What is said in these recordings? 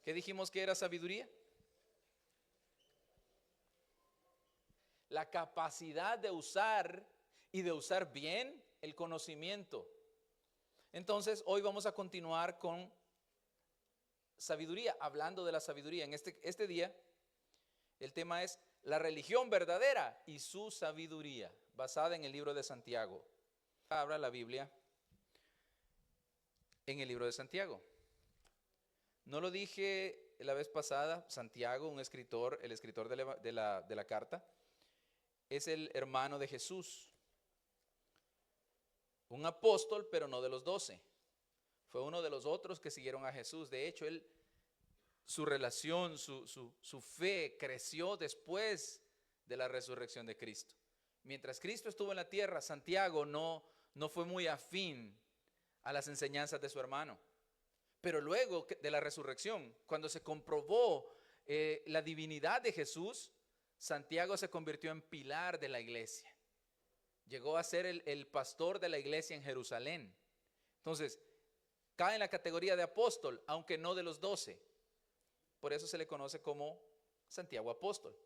¿Qué dijimos que era sabiduría? La capacidad de usar y de usar bien el conocimiento. Entonces, hoy vamos a continuar con sabiduría, hablando de la sabiduría. En este día, el tema es la religión verdadera y su sabiduría, basada en el libro de Santiago. Abra la Biblia en el libro de Santiago. No lo dije la vez pasada, Santiago, un escritor, el escritor de la carta, es el hermano de Jesús. Un apóstol, pero no de los 12. Fue uno de los otros que siguieron a Jesús. De hecho, su relación, su fe creció después de la resurrección de Cristo. Mientras Cristo estuvo en la tierra, Santiago no fue muy afín a las enseñanzas de su hermano. Pero luego de la resurrección, cuando se comprobó la divinidad de Jesús, Santiago se convirtió en pilar de la iglesia. Llegó a ser el pastor de la iglesia en Jerusalén. Entonces, cae en la categoría de apóstol, aunque no de los 12. Por eso se le conoce como Santiago apóstol.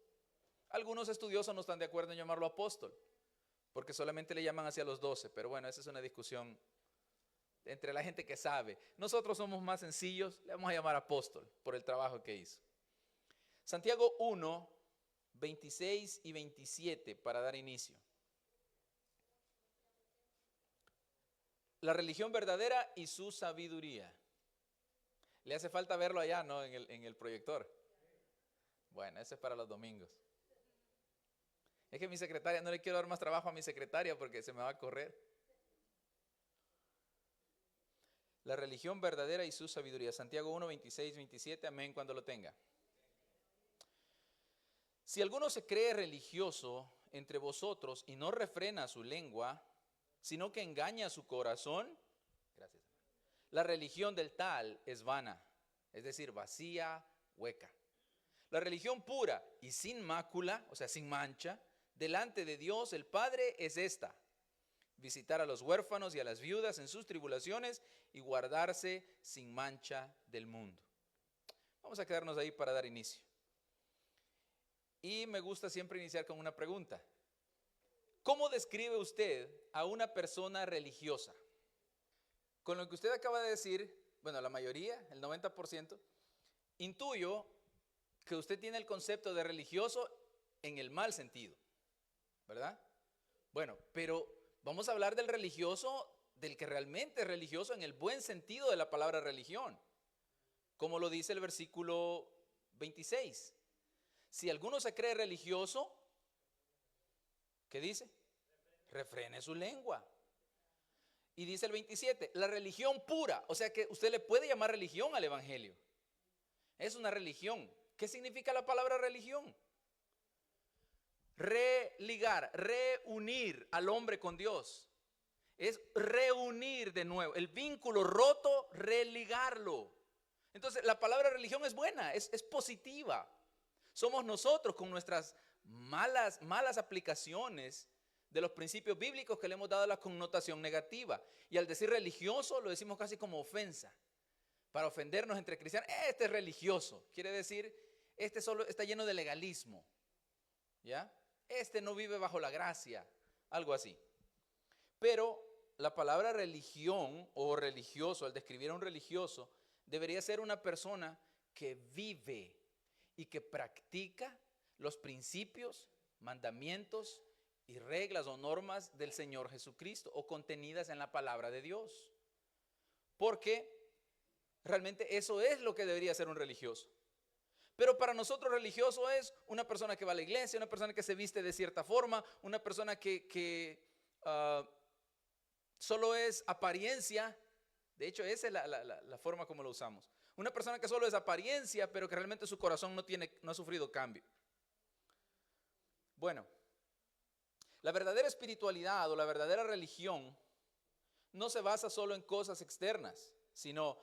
Algunos estudiosos no están de acuerdo en llamarlo apóstol, porque solamente le llaman hacia los 12. Pero bueno, esa es una discusión entre la gente que sabe. Nosotros somos más sencillos, le vamos a llamar apóstol por el trabajo que hizo. Santiago 1, 26 y 27 para dar inicio. La religión verdadera y su sabiduría. ¿Le hace falta verlo allá, no? En el proyector. Bueno, ese es para los domingos. Es que mi secretaria, no le quiero dar más trabajo a mi secretaria porque se me va a correr. La religión verdadera y su sabiduría. Santiago 1, 26, 27. Amén cuando lo tenga. Si alguno se cree religioso entre vosotros y no refrena su lengua, sino que engaña su corazón, gracias, la religión del tal es vana, es decir, vacía, hueca. La religión pura y sin mácula, o sea, sin mancha, delante de Dios el Padre es esta: visitar a los huérfanos y a las viudas en sus tribulaciones y guardarse sin mancha del mundo. Vamos a quedarnos ahí para dar inicio. Y me gusta siempre iniciar con una pregunta. ¿Cómo describe usted a una persona religiosa? Con lo que usted acaba de decir, bueno, la mayoría, el 90%, intuyo que usted tiene el concepto de religioso en el mal sentido, ¿verdad? Bueno, pero vamos a hablar del religioso, del que realmente es religioso en el buen sentido de la palabra religión, como lo dice el versículo 26. Si alguno se cree religioso, ¿qué dice? Refrene su lengua. Y dice el 27, la religión pura, o sea que usted le puede llamar religión al evangelio. Es una religión. ¿Qué significa la palabra religión? Religar, reunir al hombre con Dios. Es reunir de nuevo. El vínculo roto, religarlo. Entonces la palabra religión es buena, es positiva. Somos nosotros con nuestras malas aplicaciones de los principios bíblicos que le hemos dado la connotación negativa. Y al decir religioso lo decimos casi como ofensa. Para ofendernos entre cristianos, este es religioso. Quiere decir, este solo está lleno de legalismo. ¿Ya? Este no vive bajo la gracia. Algo así. Pero la palabra religión o religioso, al describir a un religioso, debería ser una persona que vive y que practica los principios, mandamientos y reglas o normas del Señor Jesucristo o contenidas en la palabra de Dios. Porque realmente eso es lo que debería ser un religioso. Pero para nosotros religioso es una persona que va a la iglesia, una persona que se viste de cierta forma, una persona que solo es apariencia. De hecho, esa es la forma como lo usamos. Una persona que solo es apariencia, pero que realmente su corazón no ha sufrido cambio. Bueno, la verdadera espiritualidad o la verdadera religión no se basa solo en cosas externas, sino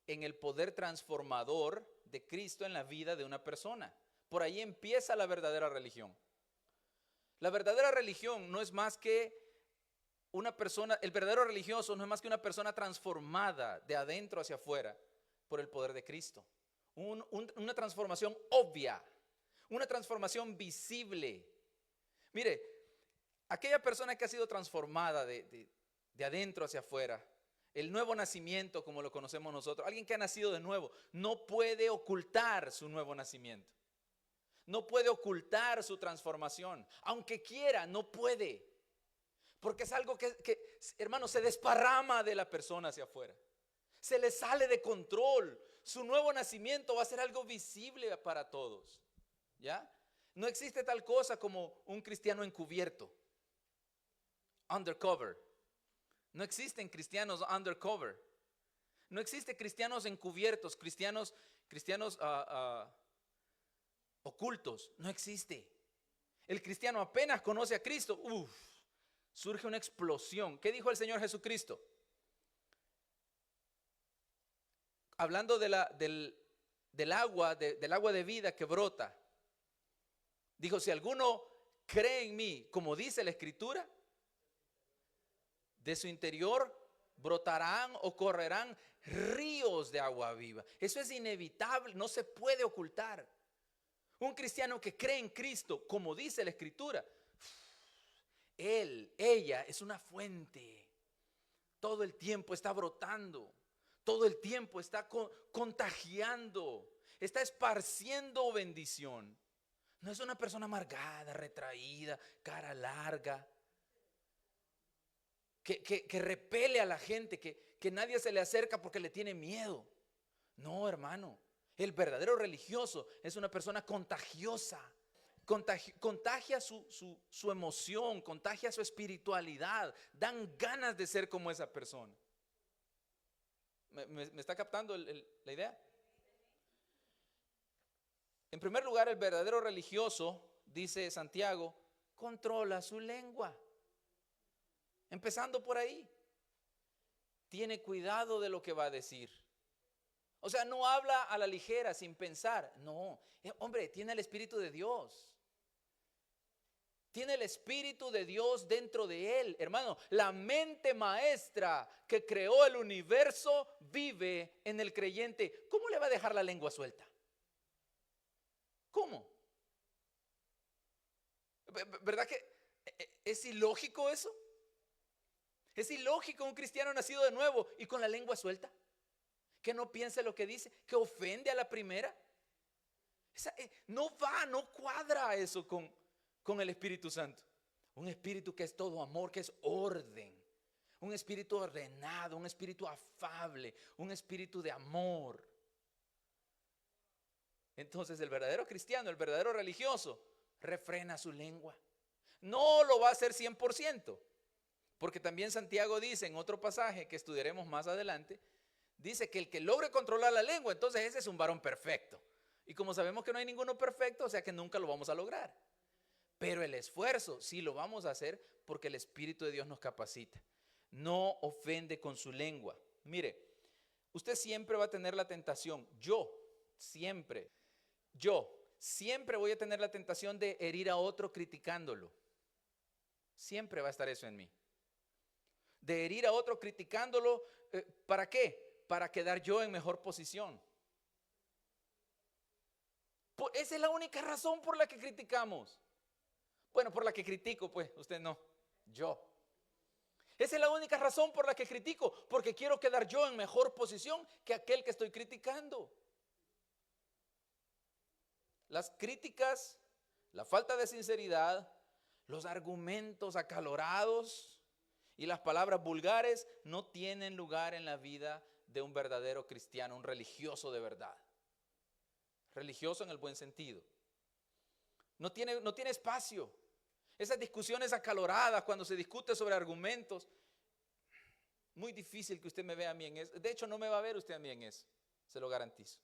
en el poder transformador de Cristo en la vida de una persona. Por ahí empieza la verdadera religión. La verdadera religión no es más que una persona, el verdadero religioso no es más que una persona transformada de adentro hacia afuera por el poder de Cristo. una transformación obvia, una transformación visible. Mire, aquella persona que ha sido transformada de adentro hacia afuera, el nuevo nacimiento como lo conocemos nosotros, alguien que ha nacido de nuevo, no puede ocultar su nuevo nacimiento. No puede ocultar su transformación. Aunque quiera, no puede. Porque es algo que, hermano, se desparrama de la persona hacia afuera. Se le sale de control. Su nuevo nacimiento va a ser algo visible para todos. ¿Ya? No existe tal cosa como un cristiano encubierto. Undercover. No existen cristianos undercover. No existen cristianos encubiertos, cristianos ocultos. No existe. El cristiano apenas conoce a Cristo, surge una explosión. ¿Qué dijo el Señor Jesucristo? Hablando del agua de vida que brota. Dijo, si alguno cree en mí, como dice la Escritura, de su interior brotarán o correrán ríos de agua viva. Eso es inevitable, no se puede ocultar. Un cristiano que cree en Cristo, como dice la Escritura, ella es una fuente. Todo el tiempo está brotando. Todo el tiempo está contagiando. Está esparciendo bendición. No es una persona amargada, retraída, cara larga. Que repele a la gente, que nadie se le acerca porque le tiene miedo. No, hermano. El verdadero religioso es una persona contagiosa. Contagia su emoción, contagia su espiritualidad. Dan ganas de ser como esa persona. ¿Me está captando la idea? En primer lugar, el verdadero religioso, dice Santiago, controla su lengua. Empezando por ahí. Tiene cuidado de lo que va a decir. O sea, no habla a la ligera, sin pensar. No, hombre, tiene el Espíritu de Dios. Tiene el Espíritu de Dios dentro de él. Hermano, la mente maestra que creó el universo vive en el creyente. ¿Cómo le va a dejar la lengua suelta? ¿Cómo? ¿Verdad que es ilógico eso? Es ilógico un cristiano nacido de nuevo y con la lengua suelta. Que no piense lo que dice, que ofende a la primera. No cuadra eso con el Espíritu Santo. Un espíritu que es todo amor, que es orden. Un espíritu ordenado, un espíritu afable, un espíritu de amor. Entonces el verdadero cristiano, el verdadero religioso, refrena su lengua. No lo va a hacer 100%. Porque también Santiago dice en otro pasaje que estudiaremos más adelante, dice que el que logre controlar la lengua, entonces ese es un varón perfecto. Y como sabemos que no hay ninguno perfecto, o sea que nunca lo vamos a lograr. Pero el esfuerzo sí lo vamos a hacer porque el Espíritu de Dios nos capacita. No ofende con su lengua. Mire, usted siempre va a tener la tentación, yo siempre voy a tener la tentación de herir a otro criticándolo. Siempre va a estar eso en mí. De herir a otro criticándolo, ¿para qué? Para quedar yo en mejor posición. Esa es la única razón por la que criticamos. Bueno, por la que critico, pues, usted no, yo. Esa es la única razón por la que critico, porque quiero quedar yo en mejor posición que aquel que estoy criticando. Las críticas, la falta de sinceridad, los argumentos acalorados y las palabras vulgares no tienen lugar en la vida de un verdadero cristiano, un religioso de verdad. Religioso en el buen sentido. No tiene espacio. Esas discusiones acaloradas cuando se discute sobre argumentos, muy difícil que usted me vea a mí en eso. De hecho, no me va a ver usted a mí en eso, se lo garantizo.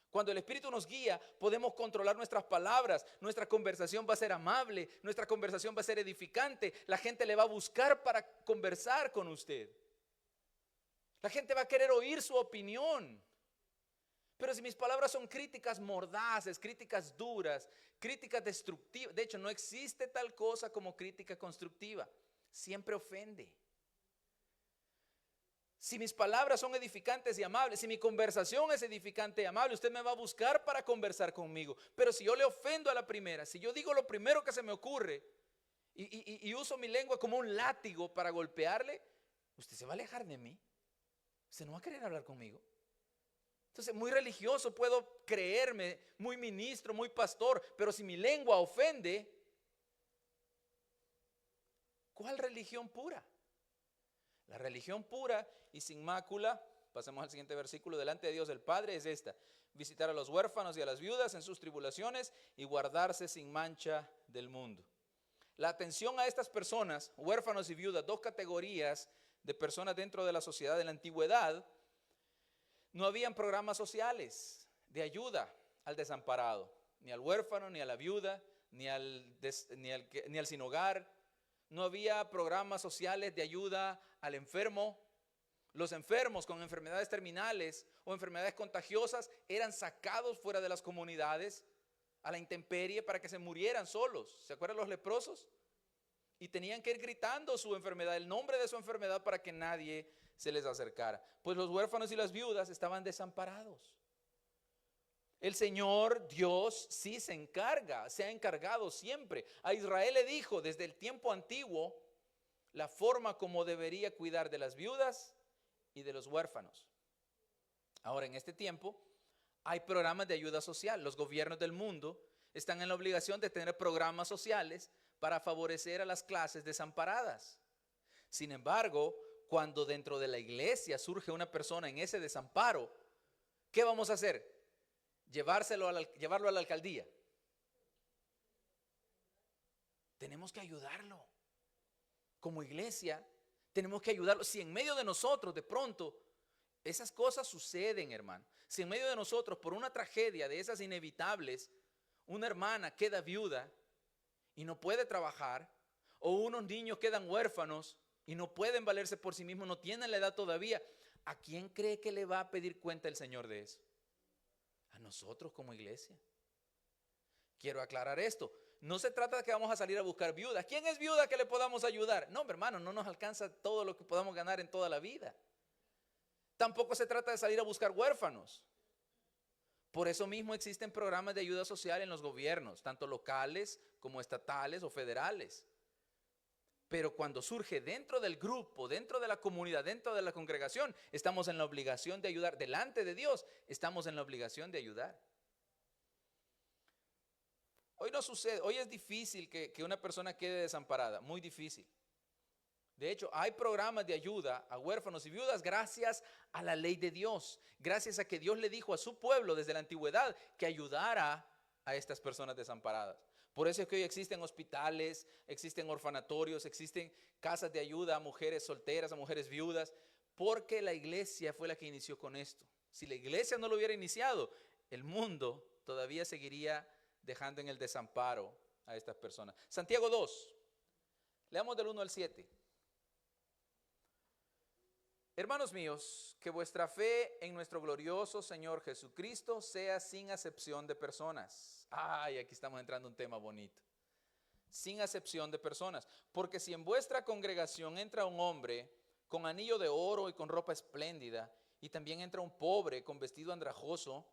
Cuando el Espíritu nos guía, podemos controlar nuestras palabras, nuestra conversación va a ser amable, nuestra conversación va a ser edificante, la gente le va a buscar para conversar con usted. La gente va a querer oír su opinión. Pero si mis palabras son críticas mordaces, críticas duras, críticas destructivas, de hecho no existe tal cosa como crítica constructiva, siempre ofende. Si mis palabras son edificantes y amables, si mi conversación es edificante y amable, usted me va a buscar para conversar conmigo. Pero si yo le ofendo a la primera, si yo digo lo primero que se me ocurre y uso mi lengua como un látigo para golpearle, usted se va a alejar de mí. Usted no va a querer hablar conmigo. Entonces, muy religioso puedo creerme, muy ministro, muy pastor, pero si mi lengua ofende, ¿cuál religión pura? La religión pura y sin mácula, pasemos al siguiente versículo, delante de Dios el Padre es esta: visitar a los huérfanos y a las viudas en sus tribulaciones y guardarse sin mancha del mundo. La atención a estas personas, huérfanos y viudas, dos categorías de personas dentro de la sociedad de la antigüedad. No habían programas sociales de ayuda al desamparado, ni al huérfano, ni a la viuda, ni al sin hogar. No había programas sociales de ayuda al enfermo. Los enfermos con enfermedades terminales o enfermedades contagiosas eran sacados fuera de las comunidades a la intemperie para que se murieran solos. ¿Se acuerdan los leprosos? Y tenían que ir gritando su enfermedad, el nombre de su enfermedad, para que nadie se les acercara. Pues los huérfanos y las viudas estaban desamparados. El Señor Dios sí se ha encargado siempre. A Israel le dijo desde el tiempo antiguo la forma como debería cuidar de las viudas y de los huérfanos. Ahora, en este tiempo hay programas de ayuda social. Los gobiernos del mundo están en la obligación de tener programas sociales para favorecer a las clases desamparadas. Sin embargo, cuando dentro de la iglesia surge una persona en ese desamparo, ¿qué vamos a hacer? Llevarlo a la alcaldía. Tenemos que ayudarlo. Como iglesia, tenemos que ayudarlo. Si en medio de nosotros, de pronto, esas cosas suceden, hermano. Si en medio de nosotros, por una tragedia de esas inevitables, una hermana queda viuda y no puede trabajar, o unos niños quedan huérfanos y no pueden valerse por sí mismos, no tienen la edad todavía, ¿a quién cree que le va a pedir cuenta el Señor de eso? A nosotros como iglesia. Quiero aclarar esto. No se trata de que vamos a salir a buscar viudas. ¿Quién es viuda que le podamos ayudar? No, hermano, no nos alcanza todo lo que podamos ganar en toda la vida. Tampoco se trata de salir a buscar huérfanos. Por eso mismo existen programas de ayuda social en los gobiernos, tanto locales como estatales o federales. Pero cuando surge dentro del grupo, dentro de la comunidad, dentro de la congregación, estamos en la obligación de ayudar. Delante de Dios, estamos en la obligación de ayudar. Hoy no sucede, hoy es difícil que una persona quede desamparada, muy difícil. De hecho, hay programas de ayuda a huérfanos y viudas gracias a la ley de Dios, gracias a que Dios le dijo a su pueblo desde la antigüedad que ayudara a estas personas desamparadas. Por eso es que hoy existen hospitales, existen orfanatorios, existen casas de ayuda a mujeres solteras, a mujeres viudas, porque la iglesia fue la que inició con esto. Si la iglesia no lo hubiera iniciado, el mundo todavía seguiría dejando en el desamparo a estas personas. Santiago 2, leamos del 1 al 7. Hermanos míos, que vuestra fe en nuestro glorioso Señor Jesucristo sea sin acepción de personas. Ay, aquí estamos entrando en un tema bonito. Sin acepción de personas. Porque si en vuestra congregación entra un hombre con anillo de oro y con ropa espléndida, y también entra un pobre con vestido andrajoso,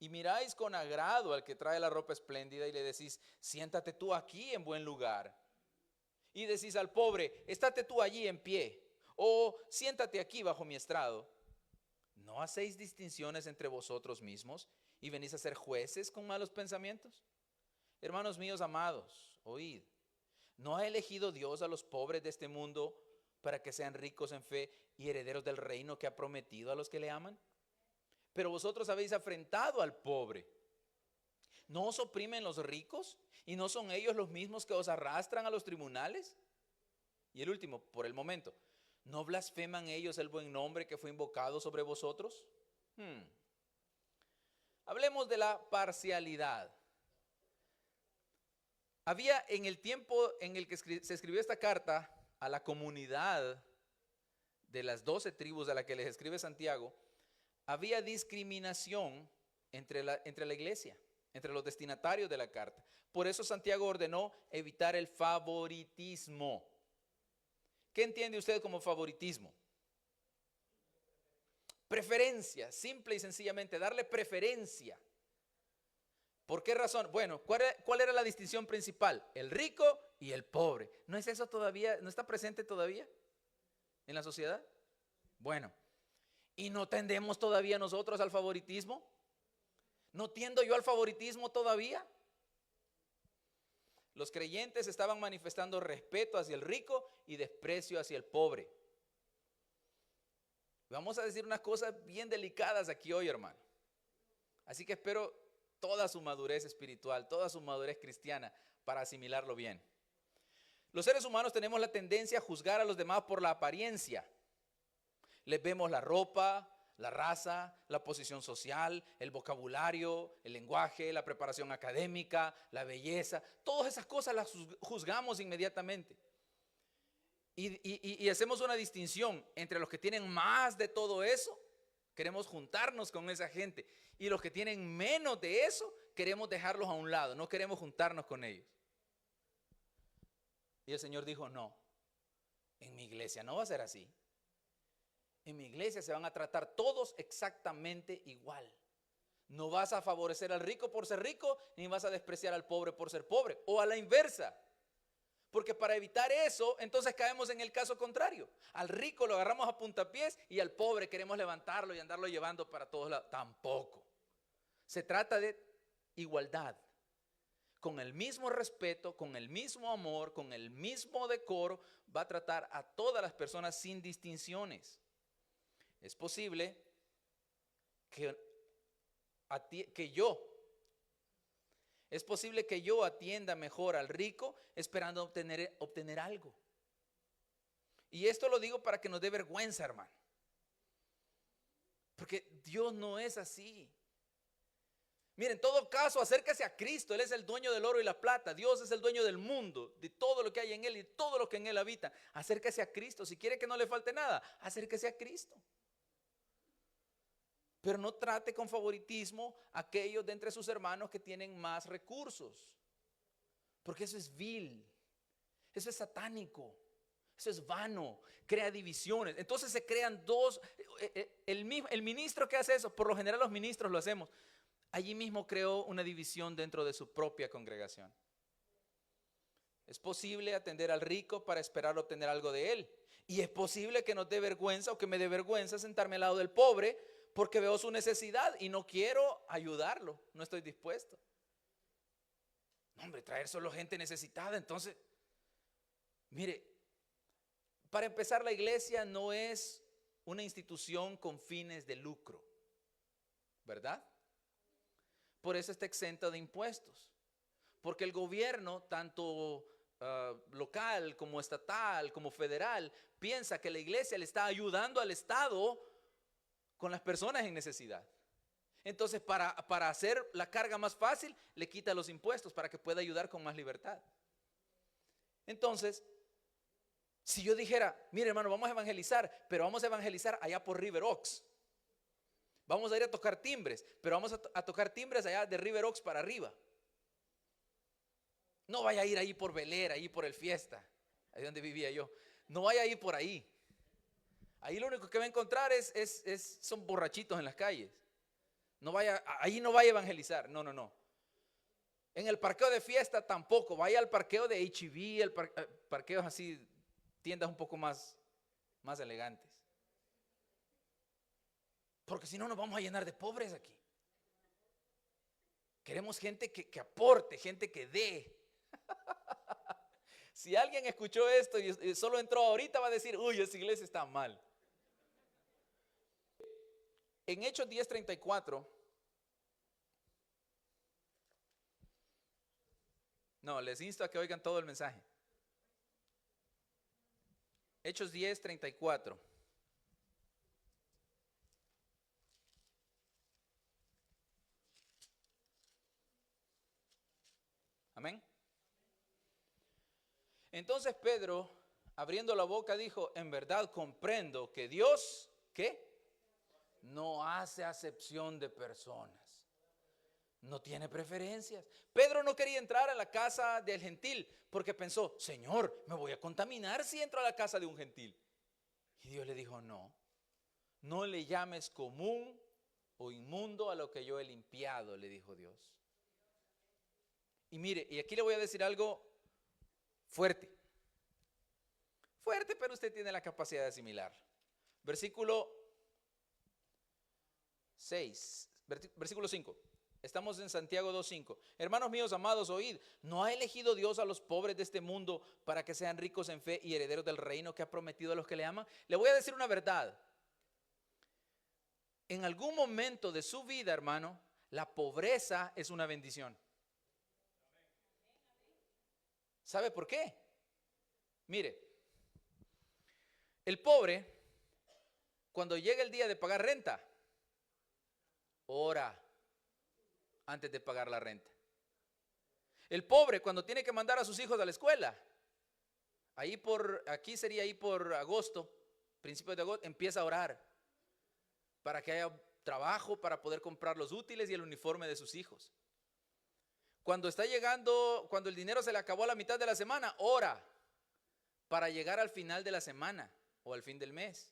y miráis con agrado al que trae la ropa espléndida y le decís, siéntate tú aquí en buen lugar. Y decís al pobre, estate tú allí en pie. O siéntate aquí bajo mi estrado. ¿No hacéis distinciones entre vosotros mismos y venís a ser jueces con malos pensamientos? Hermanos míos amados, oíd. ¿No ha elegido Dios a los pobres de este mundo para que sean ricos en fe y herederos del reino que ha prometido a los que le aman? Pero vosotros habéis afrentado al pobre. ¿No os oprimen los ricos y no son ellos los mismos que os arrastran a los tribunales? Y el último, por el momento, ¿no blasfeman ellos el buen nombre que fue invocado sobre vosotros? Hablemos de la parcialidad. Había en el tiempo en el que se escribió esta carta a la comunidad de las 12 tribus a la que les escribe Santiago, había discriminación entre la iglesia, entre los destinatarios de la carta. Por eso Santiago ordenó evitar el favoritismo. ¿Qué entiende usted como favoritismo? Preferencia, simple y sencillamente, darle preferencia. ¿Por qué razón? Bueno, ¿cuál era la distinción principal? El rico y el pobre. ¿No es eso todavía? ¿No está presente todavía en la sociedad? Bueno, ¿y no tendemos todavía nosotros al favoritismo? ¿No tiendo yo al favoritismo todavía? Los creyentes estaban manifestando respeto hacia el rico y desprecio hacia el pobre. Vamos a decir unas cosas bien delicadas aquí hoy, hermano. Así que espero toda su madurez espiritual, toda su madurez cristiana para asimilarlo bien. Los seres humanos tenemos la tendencia a juzgar a los demás por la apariencia. Les vemos la ropa, la raza, la posición social, el vocabulario, el lenguaje, la preparación académica, la belleza. Todas esas cosas las juzgamos inmediatamente. Y hacemos una distinción entre los que tienen más de todo eso, queremos juntarnos con esa gente, y los que tienen menos de eso, queremos dejarlos a un lado, no queremos juntarnos con ellos. Y el Señor dijo, no, en mi iglesia no va a ser así. En mi iglesia se van a tratar todos exactamente igual. No vas a favorecer al rico por ser rico, ni vas a despreciar al pobre por ser pobre, o a la inversa. Porque para evitar eso, entonces caemos en el caso contrario. Al rico lo agarramos a puntapiés y al pobre queremos levantarlo y andarlo llevando para todos lados. Tampoco. Se trata de igualdad. Con el mismo respeto, con el mismo amor, con el mismo decoro, va a tratar a todas las personas sin distinciones. Es posible Es posible que yo atienda mejor al rico esperando obtener algo. Y esto lo digo para que nos dé vergüenza, hermano. Porque Dios no es así. Miren, en todo caso, acérquese a Cristo. Él es el dueño del oro y la plata. Dios es el dueño del mundo, de todo lo que hay en Él y todo lo que en Él habita. Acérquese a Cristo. Si quiere que no le falte nada, acérquese a Cristo. Pero no trate con favoritismo a aquellos de entre sus hermanos que tienen más recursos. Porque eso es vil, eso es satánico, eso es vano, crea divisiones. Entonces se crean dos, el ministro que hace eso, por lo general los ministros lo hacemos, allí mismo creó una división dentro de su propia congregación. Es posible atender al rico para esperar obtener algo de él. Y es posible que nos dé vergüenza o que me dé vergüenza sentarme al lado del pobre porque veo su necesidad y no quiero ayudarlo, no estoy dispuesto. No, hombre, traer solo gente necesitada. Entonces, mire, para empezar, la iglesia no es una institución con fines de lucro, ¿verdad? Por eso está exenta de impuestos, porque el gobierno, tanto local como estatal como federal, piensa que la iglesia le está ayudando al Estado con las personas en necesidad. Entonces, para hacer la carga más fácil, le quita los impuestos para que pueda ayudar con más libertad. Entonces, si yo dijera, mire hermano, vamos a evangelizar, pero vamos a evangelizar allá por River Oaks. Vamos a ir a tocar timbres, pero vamos a tocar timbres allá de River Oaks para arriba. No vaya a ir ahí por Bel Air, ahí por el Fiesta, ahí donde vivía yo. No vaya a ir por ahí. Ahí lo único que va a encontrar son borrachitos en las calles. Ahí no vaya a evangelizar. No. En el parqueo de Fiesta tampoco. Vaya al parqueo de H-E-B, parqueos así, tiendas un poco más elegantes. Porque si no nos vamos a llenar de pobres aquí. Queremos gente que aporte, gente que dé. Si alguien escuchó esto y solo entró ahorita, va a decir, uy, esa iglesia está mal. En Hechos 10:34, no, les insto a que oigan todo el mensaje. Hechos 10:34. Amén. Entonces Pedro, abriendo la boca, dijo, en verdad comprendo que Dios, ¿qué? No hace acepción de personas. No tiene preferencias. Pedro no quería entrar a la casa del gentil porque pensó, Señor, me voy a contaminar si entro a la casa de un gentil. Y Dios le dijo, no, No le llames común o inmundo a lo que yo he limpiado, le dijo Dios. Y mire, y aquí le voy a decir algo fuerte. Fuerte, pero usted tiene la capacidad de asimilar. Versículo 6, versículo 5. Estamos en Santiago 2:5. Hermanos míos amados, oíd, ¿no ha elegido Dios a los pobres de este mundo para que sean ricos en fe y herederos del reino que ha prometido a los que le aman? Le voy a decir una verdad. En algún momento de su vida, hermano, la pobreza es una bendición. ¿Sabe por qué? Mire, el pobre, cuando llega el día de pagar renta, ora antes de pagar la renta. El pobre, cuando tiene que mandar a sus hijos a la escuela, aquí sería ahí por agosto, principios de agosto, empieza a orar para que haya trabajo para poder comprar los útiles y el uniforme de sus hijos. Cuando está llegando, cuando el dinero se le acabó a la mitad de la semana, ora para llegar al final de la semana o al fin del mes.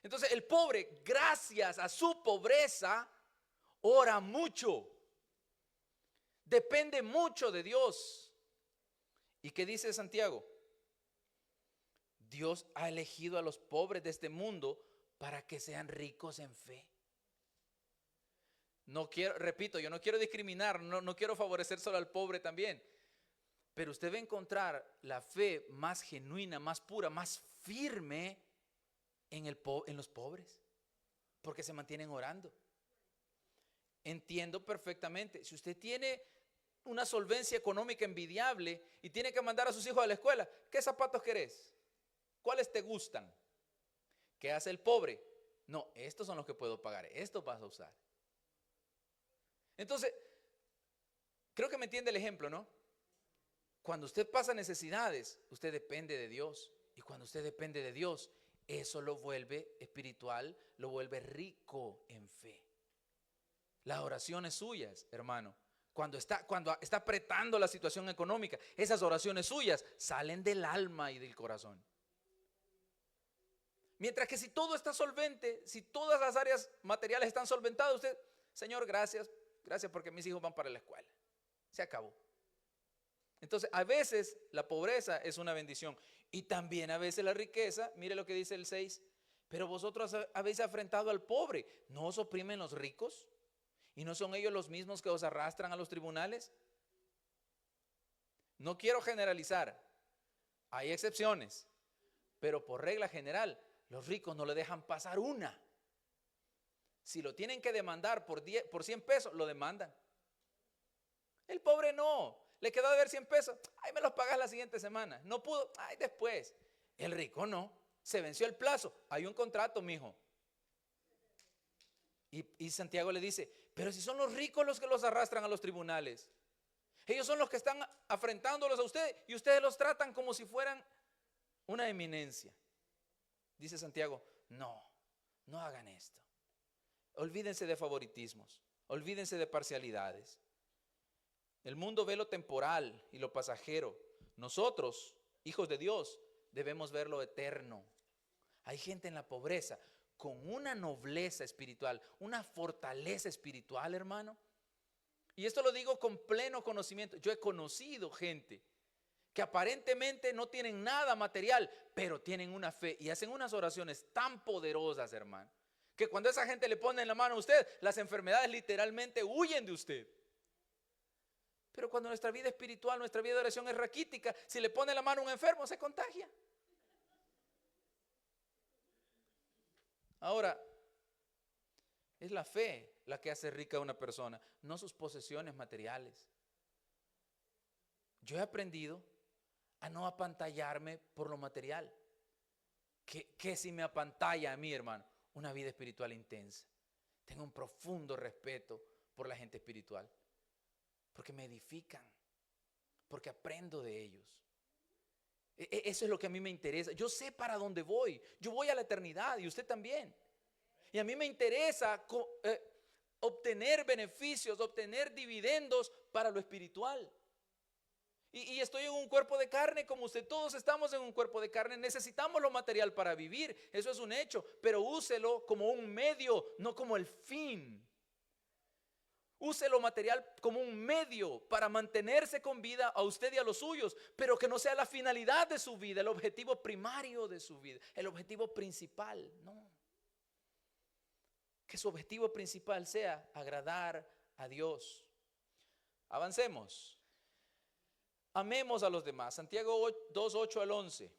Entonces el pobre, gracias a su pobreza, ora mucho. Depende mucho de Dios. ¿Y qué dice Santiago? Dios ha elegido a los pobres de este mundo para que sean ricos en fe. No quiero, repito, yo no quiero discriminar, no quiero favorecer solo al pobre también. Pero usted va a encontrar la fe más genuina, más pura, más firme en los pobres, porque se mantienen orando. Entiendo perfectamente, si usted tiene una solvencia económica envidiable y tiene que mandar a sus hijos a la escuela, ¿qué zapatos querés? ¿Cuáles te gustan? ¿Qué hace el pobre? No, estos son los que puedo pagar, estos vas a usar. Entonces, creo que me entiende el ejemplo, ¿no? Cuando usted pasa necesidades, usted depende de Dios. Y cuando usted depende de Dios, eso lo vuelve espiritual, lo vuelve rico en fe. Las oraciones suyas, hermano, cuando está apretando la situación económica, esas oraciones suyas salen del alma y del corazón. Mientras que si todo está solvente, si todas las áreas materiales están solventadas, usted, Señor, gracias porque mis hijos van para la escuela. Se acabó. Entonces, a veces la pobreza es una bendición y también a veces la riqueza. Mire lo que dice el 6. Pero vosotros habéis afrentado al pobre. ¿No os oprimen los ricos? ¿Y no son ellos los mismos que os arrastran a los tribunales? No quiero generalizar. Hay excepciones. Pero por regla general, los ricos no le dejan pasar una. Si lo tienen que demandar por 100 pesos, lo demandan. El pobre no. Le quedó de ver 100 pesos. Ay, me los pagas la siguiente semana. No pudo. Ay, después. El rico no. Se venció el plazo. Hay un contrato, mijo. Y Santiago le dice, pero si son los ricos los que los arrastran a los tribunales. Ellos son los que están afrentándolos a ustedes y ustedes los tratan como si fueran una eminencia. Dice Santiago, no hagan esto. Olvídense de favoritismos. Olvídense de parcialidades. El mundo ve lo temporal y lo pasajero. Nosotros, hijos de Dios, debemos ver lo eterno. Hay gente en la pobreza con una nobleza espiritual, una fortaleza espiritual, hermano. Y esto lo digo con pleno conocimiento. Yo he conocido gente que aparentemente no tienen nada material, pero tienen una fe y hacen unas oraciones tan poderosas, hermano, que cuando esa gente le pone en la mano a usted, las enfermedades literalmente huyen de usted. Pero cuando nuestra vida espiritual, nuestra vida de oración es raquítica, si le pone la mano a un enfermo, se contagia. Ahora, es la fe la que hace rica a una persona, no sus posesiones materiales. Yo he aprendido a no apantallarme por lo material. ¿Qué si me apantalla a mí, hermano? Una vida espiritual intensa. Tengo un profundo respeto por la gente espiritual, porque me edifican, porque aprendo de ellos. Eso es lo que a mí me interesa. Yo sé para dónde voy. Yo voy a la eternidad y usted también. Y a mí me interesa obtener beneficios, obtener dividendos para lo espiritual. Y estoy en un cuerpo de carne como usted. Todos estamos en un cuerpo de carne. Necesitamos lo material para vivir. Eso es un hecho. Pero úselo como un medio, no como el fin. Use lo material como un medio para mantenerse con vida a usted y a los suyos, pero que no sea la finalidad de su vida, el objetivo primario de su vida, el objetivo principal. No. Que su objetivo principal sea agradar a Dios. Avancemos. Amemos a los demás. Santiago 2, 8 al 11.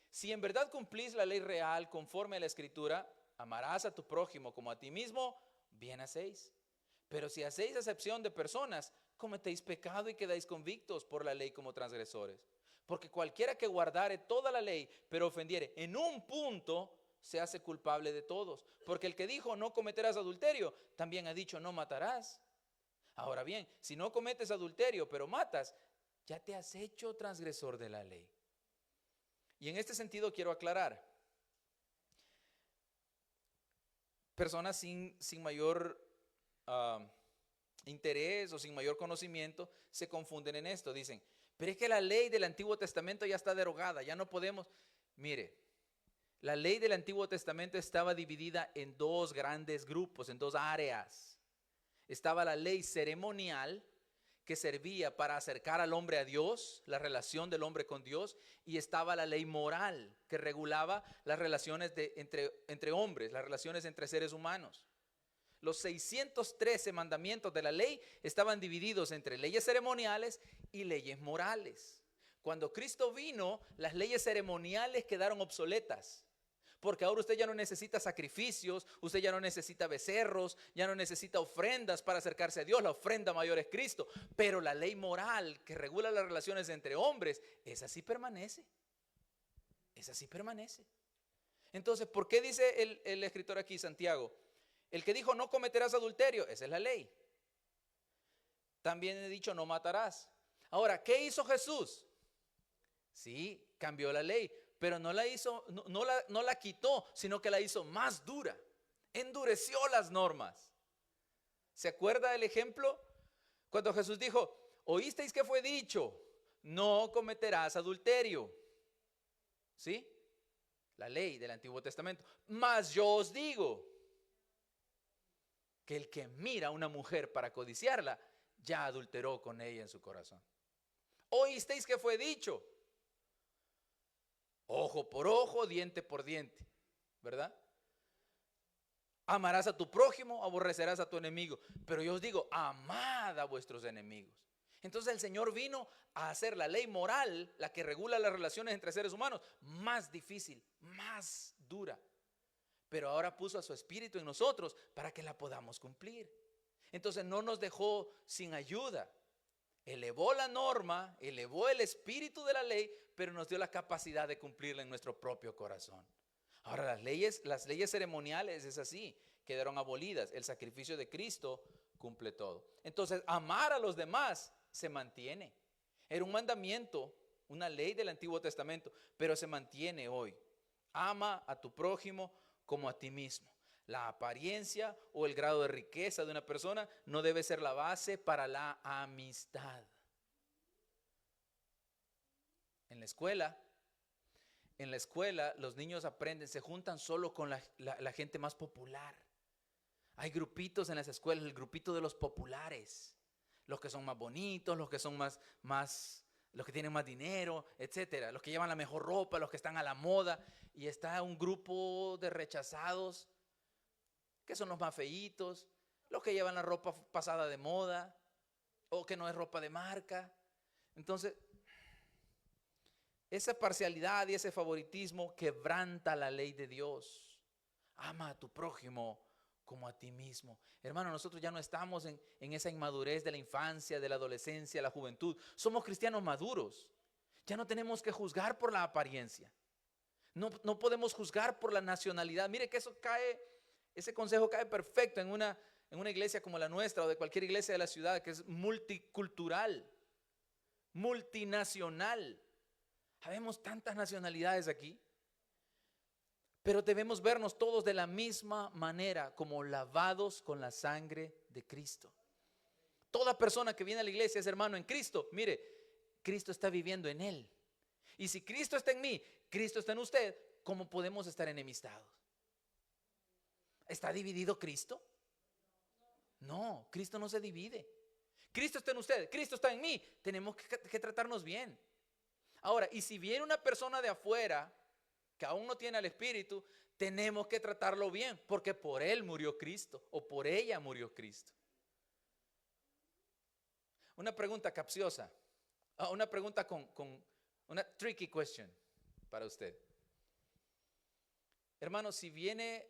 Si en verdad cumplís la ley real conforme a la Escritura, amarás a tu prójimo como a ti mismo, bien hacéis. Pero si hacéis acepción de personas, cometéis pecado y quedáis convictos por la ley como transgresores. Porque cualquiera que guardare toda la ley, pero ofendiere en un punto, se hace culpable de todos. Porque el que dijo no cometerás adulterio, también ha dicho no matarás. Ahora bien, si no cometes adulterio, pero matas, ya te has hecho transgresor de la ley. Y en este sentido quiero aclarar. Personas sin mayor interés o sin mayor conocimiento se confunden en esto. Dicen, pero es que la ley del Antiguo Testamento ya está derogada, ya no podemos. Mire, la ley del Antiguo Testamento estaba dividida en dos grandes grupos, en dos áreas. Estaba la ley ceremonial, que servía para acercar al hombre a Dios, la relación del hombre con Dios, y estaba la ley moral, que regulaba las relaciones entre hombres, las relaciones entre seres humanos. Los 613 mandamientos de la ley estaban divididos entre leyes ceremoniales y leyes morales. Cuando Cristo vino, las leyes ceremoniales quedaron obsoletas. Porque ahora usted ya no necesita sacrificios, usted ya no necesita becerros, ya no necesita ofrendas para acercarse a Dios. La ofrenda mayor es Cristo. Pero la ley moral que regula las relaciones entre hombres, esa sí permanece. Esa sí permanece. Entonces, ¿por qué dice el escritor aquí, Santiago? El que dijo no cometerás adulterio, esa es la ley. También he dicho no matarás. Ahora, ¿qué hizo Jesús? Sí, cambió la ley. Pero no la quitó, sino que la hizo más dura. Endureció las normas. ¿Se acuerda del ejemplo? Cuando Jesús dijo, oísteis que fue dicho, no cometerás adulterio. ¿Sí? La ley del Antiguo Testamento. Mas yo os digo que el que mira a una mujer para codiciarla, ya adulteró con ella en su corazón. Oísteis que fue dicho, ojo por ojo, diente por diente, ¿verdad? Amarás a tu prójimo, aborrecerás a tu enemigo. Pero yo os digo, amad a vuestros enemigos. Entonces el Señor vino a hacer la ley moral, la que regula las relaciones entre seres humanos, más difícil, más dura. Pero ahora puso a su Espíritu en nosotros para que la podamos cumplir. Entonces no nos dejó sin ayuda. Elevó la norma, elevó el espíritu de la ley, pero nos dio la capacidad de cumplirla en nuestro propio corazón. Ahora las leyes ceremoniales es así, quedaron abolidas. El sacrificio de Cristo cumple todo. Entonces, amar a los demás se mantiene. Era un mandamiento, una ley del Antiguo Testamento, pero se mantiene hoy. Ama a tu prójimo como a ti mismo. La apariencia o el grado de riqueza de una persona no debe ser la base para la amistad. En la escuela los niños aprenden, se juntan solo con la gente más popular. Hay grupitos en las escuelas, el grupito de los populares, los que son más bonitos, los que son los que tienen más dinero, etcétera, los que llevan la mejor ropa, los que están a la moda, y está un grupo de rechazados que son los más feitos, los que llevan la ropa pasada de moda o que no es ropa de marca. Entonces, esa parcialidad y ese favoritismo quebranta la ley de Dios. Ama a tu prójimo como a ti mismo. Hermano, nosotros ya no estamos en esa inmadurez de la infancia, de la adolescencia, la juventud. Somos cristianos maduros. Ya no tenemos que juzgar por la apariencia. No podemos juzgar por la nacionalidad. Mire que ese consejo cae perfecto en una iglesia como la nuestra o de cualquier iglesia de la ciudad que es multicultural, multinacional. Habemos tantas nacionalidades aquí, pero debemos vernos todos de la misma manera, como lavados con la sangre de Cristo. Toda persona que viene a la iglesia es hermano en Cristo. Mire, Cristo está viviendo en él. Y si Cristo está en mí, Cristo está en usted, ¿cómo podemos estar enemistados? ¿Está dividido Cristo? No, Cristo no se divide. Cristo está en usted, Cristo está en mí. Tenemos que tratarnos bien. Ahora, y si viene una persona de afuera que aún no tiene al Espíritu, tenemos que tratarlo bien, porque por él murió Cristo o por ella murió Cristo. Una pregunta capciosa, una pregunta con una tricky question para usted. Hermano, si viene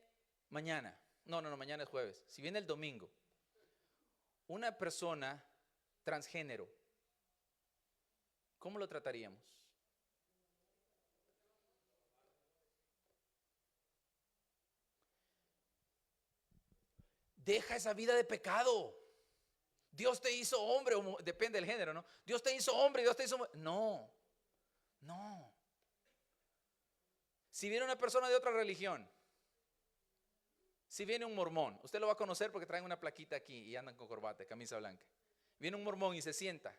mañana, no, mañana es jueves, si viene el domingo, una persona transgénero, ¿cómo lo trataríamos? Deja esa vida de pecado. Dios te hizo hombre, o depende del género, ¿no? Dios te hizo hombre, Dios te hizo mujer. No. Si viene una persona de otra religión, si viene un mormón, usted lo va a conocer porque traen una plaquita aquí y andan con corbata, camisa blanca. Viene un mormón y se sienta.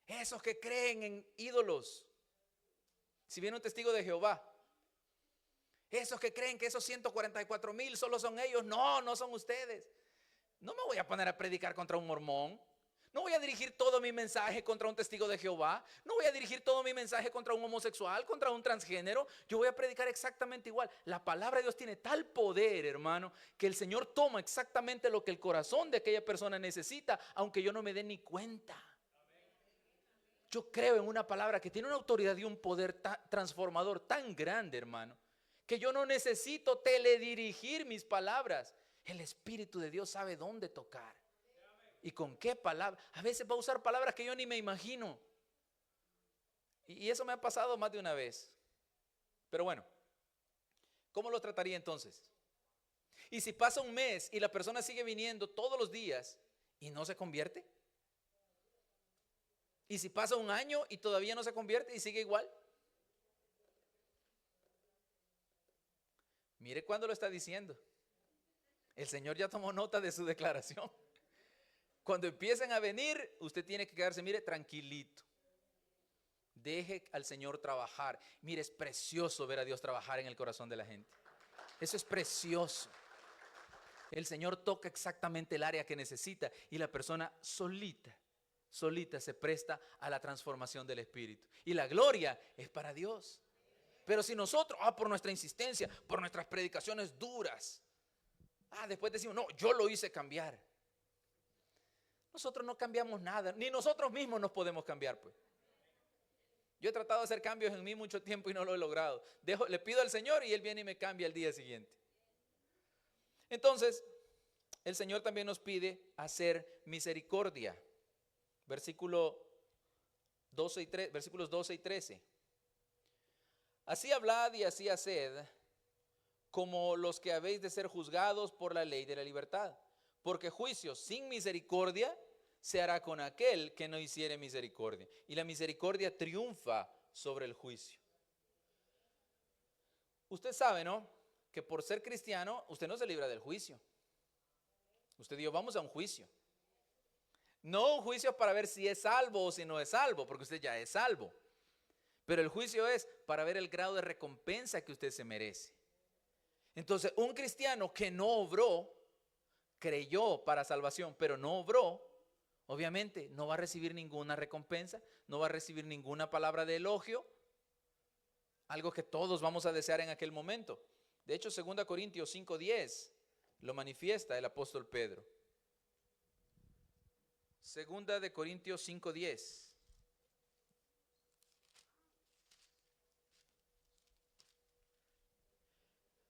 Esos que creen en ídolos. Si viene un testigo de Jehová, esos que creen que esos 144,000 solo son ellos, no son ustedes. No me voy a poner a predicar contra un mormón. No voy a dirigir todo mi mensaje contra un testigo de Jehová. No voy a dirigir todo mi mensaje contra un homosexual, contra un transgénero. Yo voy a predicar exactamente igual. La palabra de Dios tiene tal poder, hermano, que el Señor toma exactamente lo que el corazón de aquella persona necesita, aunque yo no me dé ni cuenta. Yo creo en una palabra que tiene una autoridad y un poder transformador tan grande, hermano, que yo no necesito teledirigir mis palabras. El Espíritu de Dios sabe dónde tocar y con qué palabra. A veces va a usar palabras que yo ni me imagino. Y eso me ha pasado más de una vez. Pero bueno, ¿cómo lo trataría entonces? Y si pasa un mes y la persona sigue viniendo todos los días y no se convierte. Y si pasa un año y todavía no se convierte y sigue igual. Mire cuándo lo está diciendo. El Señor ya tomó nota de su declaración. Cuando empiecen a venir, usted tiene que quedarse, mire, tranquilito. Deje al Señor trabajar. Mire, es precioso ver a Dios trabajar en el corazón de la gente. Eso es precioso. El Señor toca exactamente el área que necesita y la persona solita se presta a la transformación del Espíritu. Y la gloria es para Dios. Pero si nosotros, por nuestra insistencia, por nuestras predicaciones duras, después decimos, no, yo lo hice cambiar. Nosotros no cambiamos nada, ni nosotros mismos nos podemos cambiar, pues. Yo he tratado de hacer cambios en mí mucho tiempo y no lo he logrado. Le pido al Señor y Él viene y me cambia el día siguiente. Entonces, el Señor también nos pide hacer misericordia. Versículos 12 y 13. Así hablad y así haced, como los que habéis de ser juzgados por la ley de la libertad. Porque juicio sin misericordia se hará con aquel que no hiciere misericordia. Y la misericordia triunfa sobre el juicio. Usted sabe, ¿no? Que por ser cristiano, usted no se libra del juicio. Usted dijo, vamos a un juicio. No un juicio para ver si es salvo o si no es salvo, porque usted ya es salvo. Pero el juicio es para ver el grado de recompensa que usted se merece. Entonces, un cristiano que no obró, creyó para salvación, pero no obró, obviamente no va a recibir ninguna recompensa, no va a recibir ninguna palabra de elogio, algo que todos vamos a desear en aquel momento. De hecho, 2 Corintios 5:10 lo manifiesta el apóstol Pedro. 2 Corintios 5:10.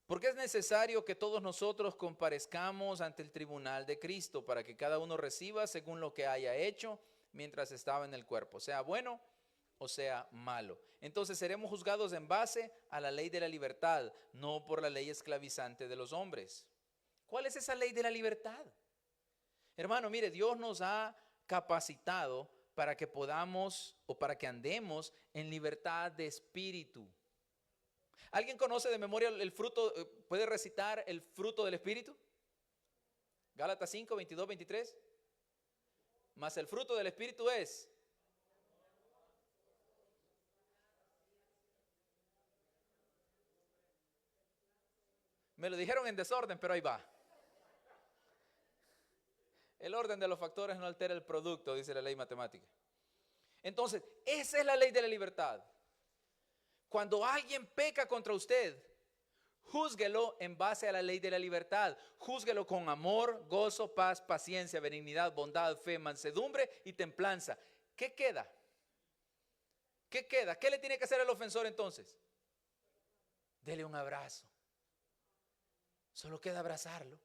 Porque es necesario que todos nosotros comparezcamos ante el tribunal de Cristo para que cada uno reciba según lo que haya hecho mientras estaba en el cuerpo, sea bueno o sea malo. Entonces seremos juzgados en base a la ley de la libertad, no por la ley esclavizante de los hombres. ¿Cuál es esa ley de la libertad? Hermano, mire, Dios nos ha capacitado para que podamos o para que andemos en libertad de espíritu. ¿Alguien conoce de memoria el fruto? ¿Puede recitar el fruto del Espíritu? Gálatas 5, 22, 23. Mas el fruto del Espíritu es Me lo dijeron en desorden, pero ahí va. El orden de los factores no altera el producto, dice la ley matemática. Entonces, esa es la ley de la libertad. Cuando alguien peca contra usted, júzguelo en base a la ley de la libertad. Júzguelo con amor, gozo, paz, paciencia, benignidad, bondad, fe, mansedumbre y templanza. ¿Qué queda? ¿Qué queda? ¿Qué le tiene que hacer el ofensor entonces? Dele un abrazo. Solo queda abrazarlo.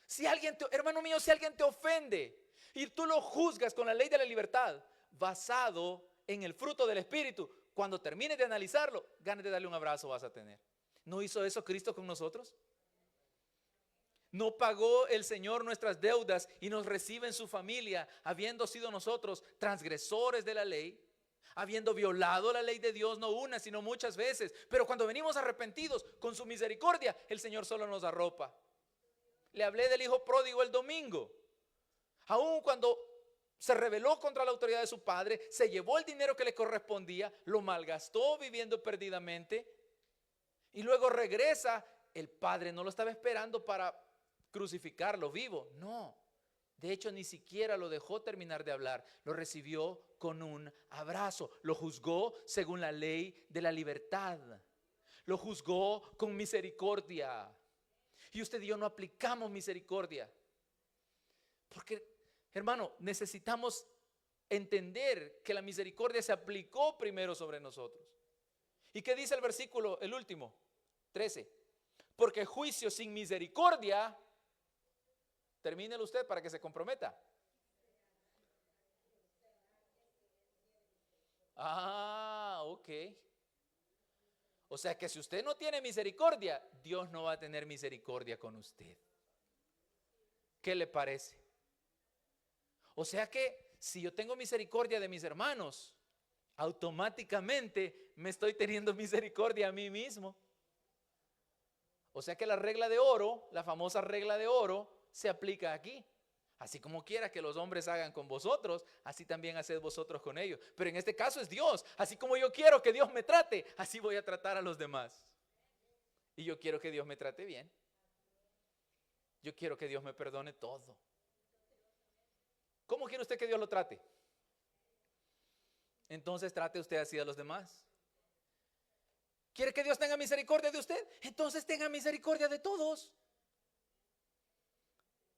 Si alguien hermano mío, si alguien te ofende y tú lo juzgas con la ley de la libertad, basado en el fruto del Espíritu, cuando termines de analizarlo, ganas de darle un abrazo vas a tener. ¿No hizo eso Cristo con nosotros? ¿No pagó el Señor nuestras deudas y nos recibe en su familia, habiendo sido nosotros transgresores de la ley? Habiendo violado la ley de Dios no una, sino muchas veces. Pero cuando venimos arrepentidos con su misericordia, el Señor solo nos arropa. Le hablé del hijo pródigo el domingo. Aun cuando se rebeló contra la autoridad de su padre, se llevó el dinero que le correspondía, lo malgastó viviendo perdidamente y luego regresa. El padre no lo estaba esperando para crucificarlo vivo, no. De hecho, ni siquiera lo dejó terminar de hablar. Lo recibió con un abrazo. Lo juzgó según la ley de la libertad. Lo juzgó con misericordia. Y usted y yo no aplicamos misericordia. Porque, hermano, necesitamos entender que la misericordia se aplicó primero sobre nosotros. ¿Y qué dice el versículo, el último? 13. Porque juicio sin misericordia, termínelo usted para que se comprometa. Ok. O sea que si usted no tiene misericordia, Dios no va a tener misericordia con usted. ¿Qué le parece? O sea que si yo tengo misericordia de mis hermanos, automáticamente me estoy teniendo misericordia a mí mismo. O sea que la regla de oro, la famosa regla de oro, se aplica aquí. Así como quiera que los hombres hagan con vosotros, así también haced vosotros con ellos. Pero en este caso es Dios. Así como yo quiero que Dios me trate, así voy a tratar a los demás. Y yo quiero que Dios me trate bien. Yo quiero que Dios me perdone todo. ¿Cómo quiere usted que Dios lo trate? Entonces trate usted así a los demás. ¿Quiere que Dios tenga misericordia de usted? Entonces tenga misericordia de todos.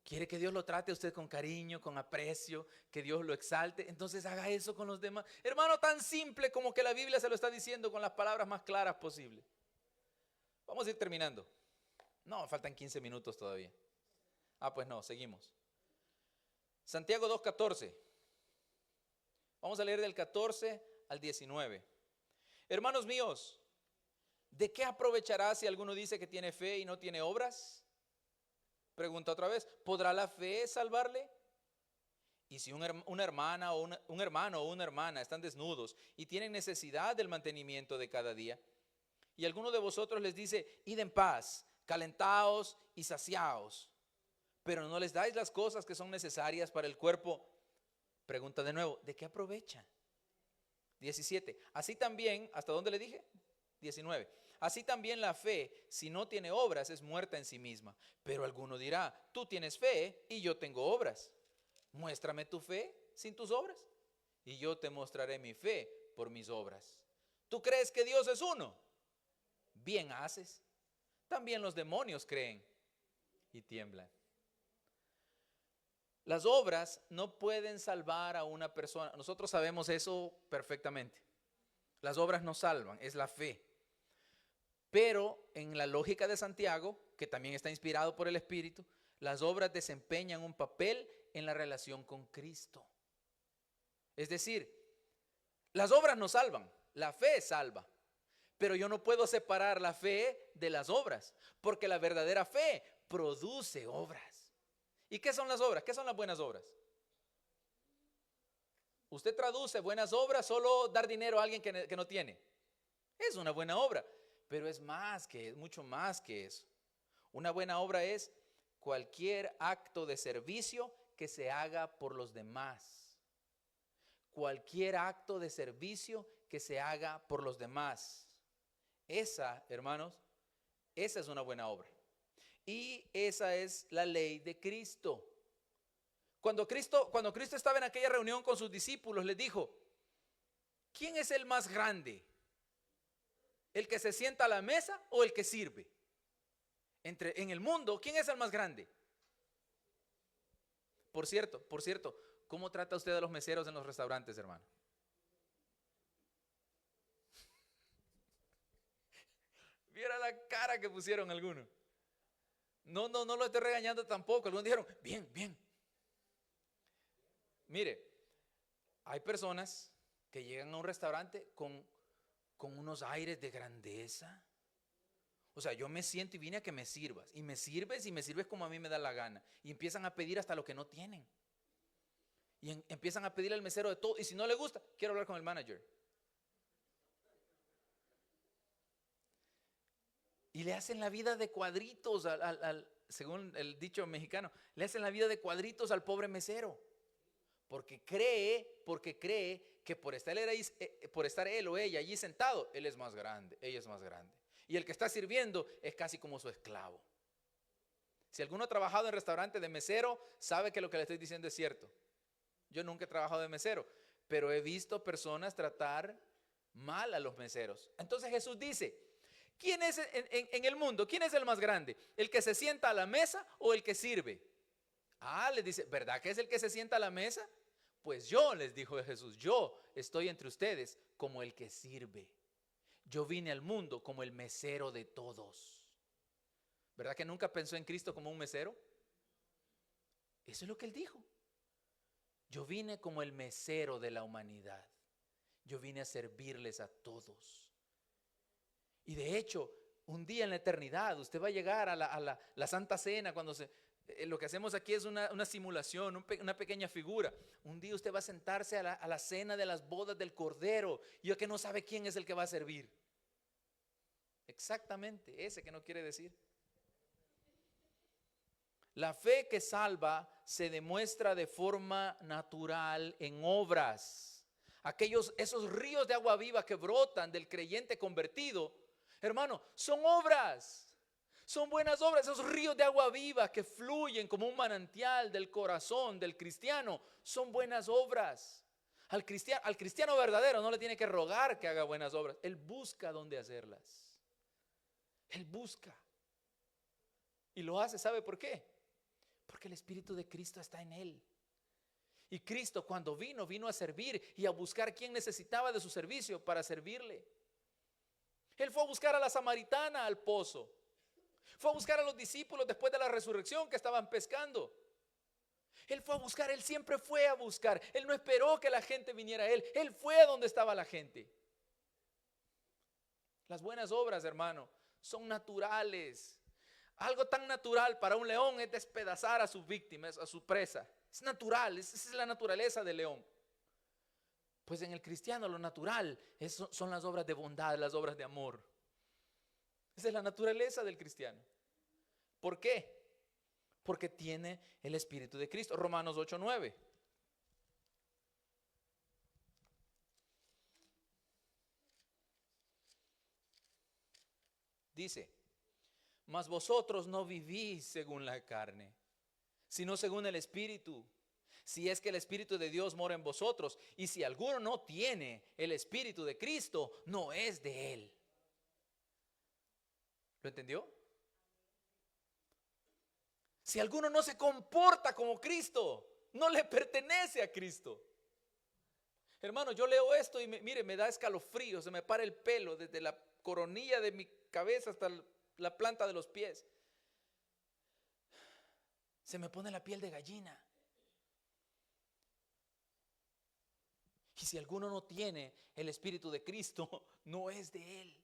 ¿Quiere que Dios lo trate a usted con cariño, con aprecio, que Dios lo exalte? Entonces haga eso con los demás. Hermano, tan simple como que la Biblia se lo está diciendo con las palabras más claras posible. Vamos a ir terminando. No, faltan 15 minutos todavía. Pues no, seguimos. Santiago 2:14. Vamos a leer del 14 al 19. Hermanos míos, ¿de qué aprovechará si alguno dice que tiene fe y no tiene obras? Pregunta otra vez, ¿podrá la fe salvarle? Y si una hermana o un hermano o una hermana están desnudos y tienen necesidad del mantenimiento de cada día, y alguno de vosotros les dice, id en paz, calentaos y saciaos, pero no les dais las cosas que son necesarias para el cuerpo, pregunta de nuevo, ¿de qué aprovecha? 17, así también, ¿hasta dónde le dije? 19. Así también la fe, si no tiene obras, es muerta en sí misma. Pero alguno dirá, tú tienes fe y yo tengo obras. Muéstrame tu fe sin tus obras y yo te mostraré mi fe por mis obras. ¿Tú crees que Dios es uno? Bien haces. También los demonios creen y tiemblan. Las obras no pueden salvar a una persona. Nosotros sabemos eso perfectamente. Las obras no salvan, es la fe. Pero en la lógica de Santiago, que también está inspirado por el Espíritu, las obras desempeñan un papel en la relación con Cristo. Es decir, las obras no salvan, la fe salva. Pero yo no puedo separar la fe de las obras, porque la verdadera fe produce obras. ¿Y qué son las obras? ¿Qué son las buenas obras? Usted traduce buenas obras solo dar dinero a alguien que no tiene. Es una buena obra. Pero es mucho más que eso. Una buena obra es cualquier acto de servicio que se haga por los demás. Cualquier acto de servicio que se haga por los demás. Esa, hermanos, esa es una buena obra. Y esa es la ley de Cristo. Cuando Cristo estaba en aquella reunión con sus discípulos, les dijo: ¿quién es el más grande? ¿El que se sienta a la mesa o el que sirve? En el mundo, ¿quién es el más grande? Por cierto, ¿cómo trata usted a los meseros en los restaurantes, hermano? Viera la cara que pusieron algunos. No lo estoy regañando tampoco. Algunos dijeron: bien, bien. Mire, hay personas que llegan a un restaurante con unos aires de grandeza. O sea, yo me siento y vine a que me sirvas. Y me sirves como a mí me da la gana. Y empiezan a pedir hasta lo que no tienen. Y empiezan a pedirle al mesero de todo. Y si no le gusta, quiero hablar con el manager. Y le hacen la vida de cuadritos según el dicho mexicano, le hacen la vida de cuadritos al pobre mesero. Porque cree que por estar él o ella allí sentado, él es más grande, ella es más grande. Y el que está sirviendo es casi como su esclavo. Si alguno ha trabajado en restaurante de mesero, sabe que lo que le estoy diciendo es cierto. Yo nunca he trabajado de mesero, pero he visto personas tratar mal a los meseros. Entonces Jesús dice: ¿quién es en el mundo? ¿Quién es el más grande? ¿El que se sienta a la mesa o el que sirve? Les dice: ¿verdad que es el que se sienta a la mesa? Pues yo, les dijo Jesús, yo estoy entre ustedes como el que sirve. Yo vine al mundo como el mesero de todos. ¿Verdad que nunca pensó en Cristo como un mesero? Eso es lo que él dijo. Yo vine como el mesero de la humanidad. Yo vine a servirles a todos. Y de hecho, un día en la eternidad, usted va a llegar a la Santa Cena. Lo que hacemos aquí es una simulación, una pequeña figura. Un día usted va a sentarse a la cena de las bodas del Cordero. Y que no sabe quién es el que va a servir. Exactamente, ese que no quiere decir. La fe que salva se demuestra de forma natural en obras. Esos ríos de agua viva que brotan del creyente convertido, hermano, son obras. Son buenas obras. Esos ríos de agua viva que fluyen como un manantial del corazón del cristiano son buenas obras. Al cristiano verdadero no le tiene que rogar que haga buenas obras. Él busca dónde hacerlas. Él busca. Y lo hace, ¿sabe por qué? Porque el Espíritu de Cristo está en él. Y Cristo, cuando vino a servir y a buscar quien necesitaba de su servicio para servirle. Él fue a buscar a la samaritana al pozo. Fue a buscar a los discípulos después de la resurrección que estaban pescando. Él fue a buscar, él siempre fue a buscar. Él no esperó que la gente viniera a él. Él fue a donde estaba la gente. Las buenas obras, hermano, son naturales. Algo tan natural para un león es despedazar a sus víctimas, a su presa. Es natural, esa es la naturaleza del león. Pues en el cristiano lo natural son las obras de bondad, las obras de amor. Esa es la naturaleza del cristiano. ¿Por qué? Porque tiene el Espíritu de Cristo. Romanos 8:9. Dice: mas vosotros no vivís según la carne, sino según el Espíritu. Si es que el Espíritu de Dios mora en vosotros. Y si alguno no tiene el Espíritu de Cristo, no es de él. ¿Lo entendió? Si alguno no se comporta como Cristo, no le pertenece a Cristo. Hermano, yo leo esto y mire, me da escalofrío, se me para el pelo desde la coronilla de mi cabeza hasta la planta de los pies. Se me pone la piel de gallina. Y si alguno no tiene el Espíritu de Cristo, no es de él.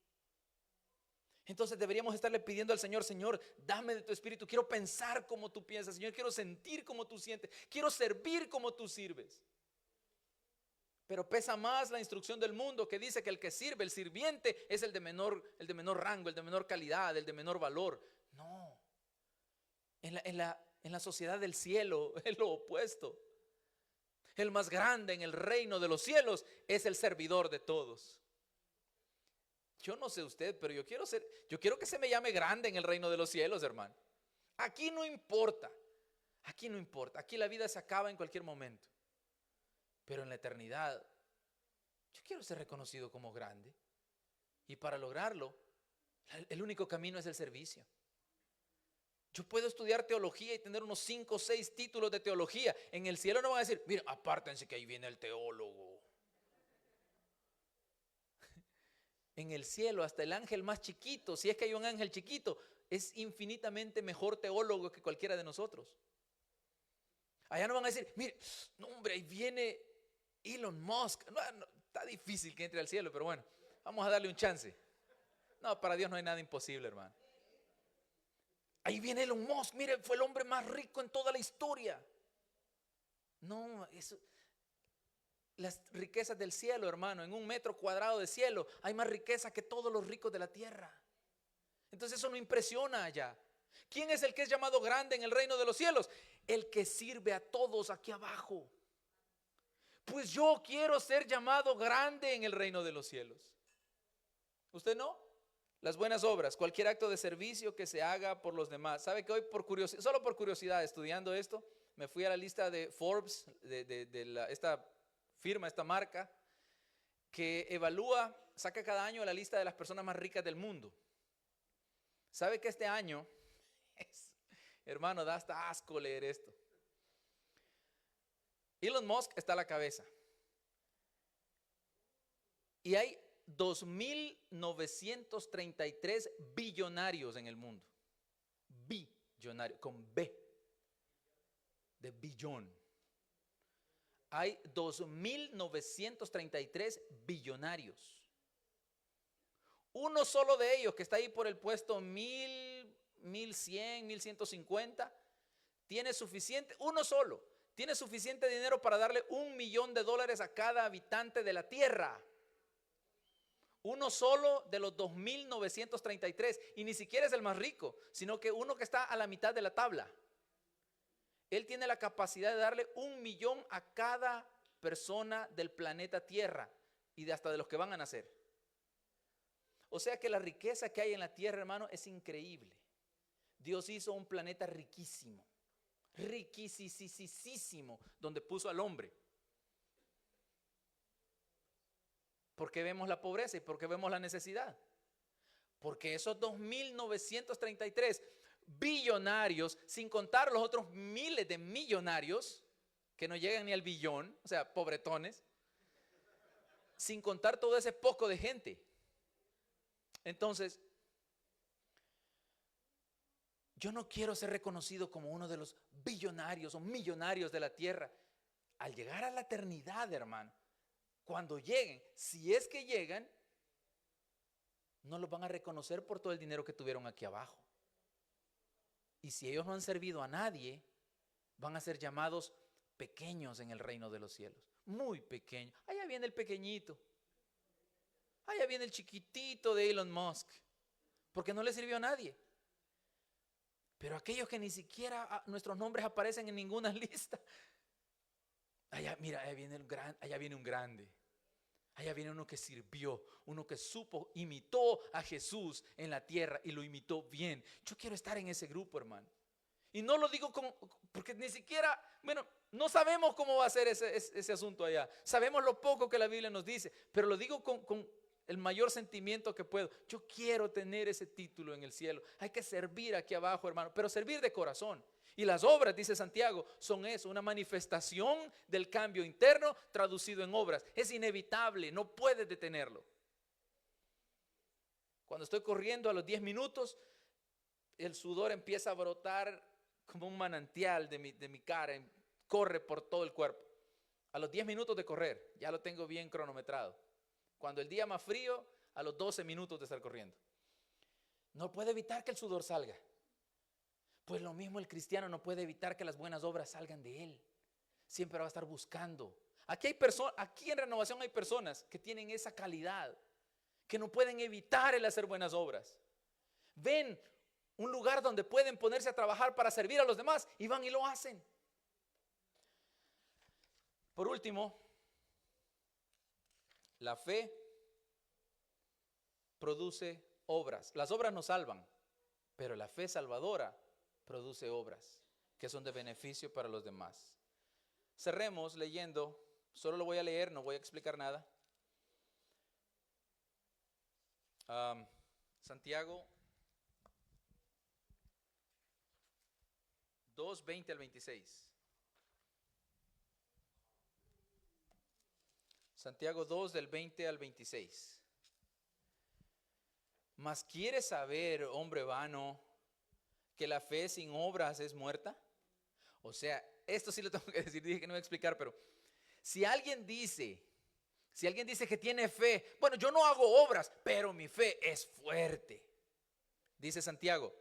Entonces deberíamos estarle pidiendo al Señor: Señor, dame de tu Espíritu. Quiero pensar como tú piensas, Señor. Quiero sentir como tú sientes. Quiero servir como tú sirves. Pero pesa más la instrucción del mundo, que dice que el que sirve, el sirviente, es el de menor rango, el de menor calidad, el de menor valor. No. En la sociedad del cielo es lo opuesto. El más grande en el reino de los cielos es el servidor de todos. Yo no sé usted, pero yo quiero que se me llame grande en el reino de los cielos, hermano. Aquí no importa. Aquí no importa. Aquí la vida se acaba en cualquier momento. Pero en la eternidad, yo quiero ser reconocido como grande. Y para lograrlo, el único camino es el servicio. Yo puedo estudiar teología y tener unos 5 o 6 títulos de teología. En el cielo no van a decir, mira, apártense que ahí viene el teólogo. En el cielo, hasta el ángel más chiquito, si es que hay un ángel chiquito, es infinitamente mejor teólogo que cualquiera de nosotros. Allá no van a decir, mire, no hombre, ahí viene Elon Musk. No, está difícil que entre al cielo, pero bueno, vamos a darle un chance. No, para Dios no hay nada imposible, hermano. Ahí viene Elon Musk, mire, fue el hombre más rico en toda la historia. No, eso, las riquezas del cielo, hermano, en 1 metro cuadrado de cielo hay más riqueza que todos los ricos de la tierra. Entonces eso no impresiona allá. ¿Quién es el que es llamado grande en el reino de los cielos? El que sirve a todos aquí abajo. Pues yo quiero ser llamado grande en el reino de los cielos. ¿Usted no? Las buenas obras, cualquier acto de servicio que se haga por los demás. ¿Sabe que hoy solo por curiosidad, estudiando esto, me fui a la lista de Forbes, esta firma, esta marca, que saca cada año la lista de las personas más ricas del mundo? ¿Sabe que este año, hermano, da hasta asco leer esto? Elon Musk está a la cabeza. Y hay 2.933 billonarios en el mundo. Billonario, con B, de billón. Hay 2.933 billonarios. Uno solo de ellos, que está ahí por el puesto 1.100, 1.150, tiene suficiente, uno solo, tiene suficiente dinero para darle $1.000.000 a cada habitante de la tierra. Uno solo de los 2.933, y ni siquiera es el más rico, sino que uno que está a la mitad de la tabla. Él tiene la capacidad de darle $1.000.000 a cada persona del planeta Tierra y hasta de los que van a nacer. O sea que la riqueza que hay en la tierra, hermano, es increíble. Dios hizo un planeta riquísimo, riquísimo, donde puso al hombre. ¿Por qué vemos la pobreza y por qué vemos la necesidad? Porque esos 2.933 billonarios, sin contar los otros miles de millonarios que no llegan ni al billón, o sea, pobretones, sin contar todo ese poco de gente. Entonces, yo no quiero ser reconocido como uno de los billonarios o millonarios de la tierra. Al llegar a la eternidad, hermano, cuando lleguen, si es que llegan, no los van a reconocer por todo el dinero que tuvieron aquí abajo. Y si ellos no han servido a nadie, van a ser llamados pequeños en el reino de los cielos. Muy pequeños. Allá viene el pequeñito. Allá viene el chiquitito de Elon Musk. Porque no le sirvió a nadie. Pero aquellos que ni siquiera nuestros nombres aparecen en ninguna lista. Allá, mira, allá viene un grande. Allá viene uno que sirvió, uno que imitó a Jesús en la tierra y lo imitó bien. Yo quiero estar en ese grupo, hermano. Y no lo digo porque ni siquiera, no sabemos cómo va a ser ese asunto allá. Sabemos lo poco que la Biblia nos dice, pero lo digo con el mayor sentimiento que puedo. Yo quiero tener ese título en el cielo. Hay que servir aquí abajo, hermano, pero servir de corazón. Y las obras, dice Santiago, son eso, una manifestación del cambio interno traducido en obras. Es inevitable, no puedes detenerlo. Cuando estoy corriendo a los 10 minutos, el sudor empieza a brotar como un manantial de mi cara, corre por todo el cuerpo. A los 10 minutos de correr, ya lo tengo bien cronometrado. Cuando el día más frío, a los 12 minutos de estar corriendo. No puede evitar que el sudor salga. Pues lo mismo el cristiano no puede evitar que las buenas obras salgan de él. Siempre va a estar buscando. Aquí en Renovación hay personas que tienen esa calidad, que no pueden evitar el hacer buenas obras. Ven un lugar donde pueden ponerse a trabajar para servir a los demás y van y lo hacen. Por último, la fe produce obras. Las obras nos salvan, pero la fe salvadora produce obras que son de beneficio para los demás. Cerremos leyendo, solo lo voy a leer, no voy a explicar nada. Santiago 2, 20 al 26. Santiago 2 del 20 al 26. Mas ¿quieres saber, hombre vano, que la fe sin obras es muerta? O sea, esto sí lo tengo que decir, dije que no voy a explicar, pero si alguien dice que tiene fe, bueno, yo no hago obras, pero mi fe es fuerte. Dice Santiago,